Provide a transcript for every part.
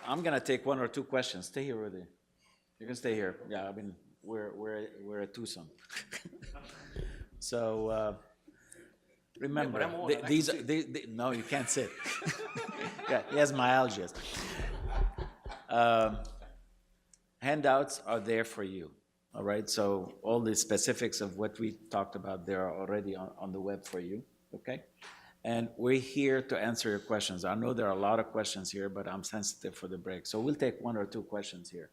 I'm gonna take one or two questions. Stay here with you. You can stay here. Yeah, I mean, we're a twosome. So, remember, no, you can't sit. Yeah, he has myalgias. Handouts are there for you, all right? So all the specifics of what we talked about, they are already on the web for you, okay? And we're here to answer your questions. I know there are a lot of questions here, but I'm sensitive for the break. So we'll take one or two questions here.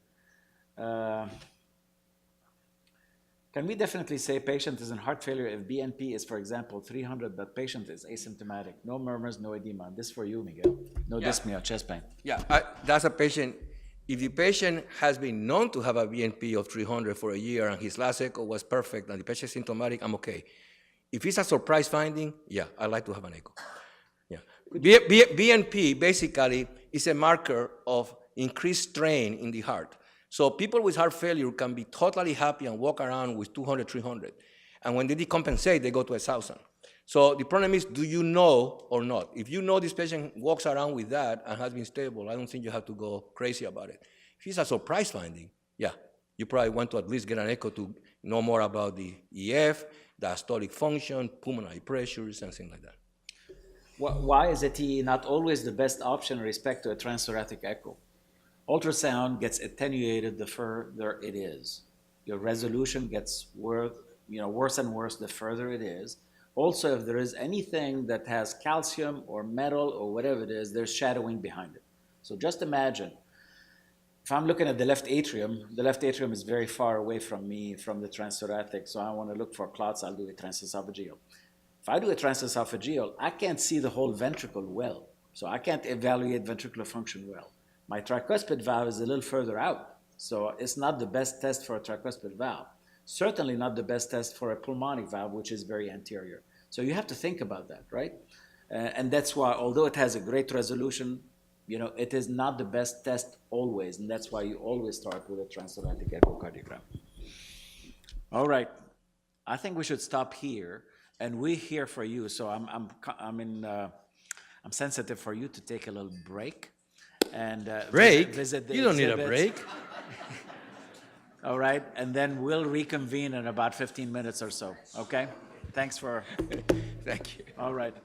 Can we definitely say patient is in heart failure if BNP is, for example, 300, but patient is asymptomatic? No murmurs, no edema. This for you, Miguel. No dyspnea, chest pain. Yeah, that's a patient. If the patient has been known to have a BNP of 300 for a year and his last echo was perfect and the patient is symptomatic, I'm okay. If it's a surprise finding, yeah, I like to have an echo. Yeah. BNP basically is a marker of increased strain in the heart. So people with heart failure can be totally happy and walk around with 200, 300. And when they decompensate, they go to 1,000. So the problem is, do you know or not? If you know this patient walks around with that and has been stable, I don't think you have to go crazy about it. If it's a surprise finding, yeah, you probably want to at least get an echo to know more about the EF, diastolic function, pulmonary pressures, and things like that. Why is a TE not always the best option in respect to a transthoracic echo? Ultrasound gets attenuated the further it is. Your resolution gets worse and worse the further it is. Also, if there is anything that has calcium or metal or whatever it is, there's shadowing behind it. So just imagine, if I'm looking at the left atrium is very far away from me, from the transthoracic, so I want to look for clots, I'll do a transesophageal. If I do a transesophageal, I can't see the whole ventricle well, so I can't evaluate ventricular function well. My tricuspid valve is a little further out, so it's not the best test for a tricuspid valve. Certainly not the best test for a pulmonic valve, which is very anterior. So you have to think about that, right? And that's why, although it has a great resolution, it is not the best test always, and that's why you always start with a transthoracic echocardiogram. All right, I think we should stop here, and we're here for you. So I'm sensitive for you to take a little break. And break? Visit the you don't exhibits. Need a break. All right, and then we'll reconvene in about 15 minutes or so, okay? Thanks for... Thank you. All right.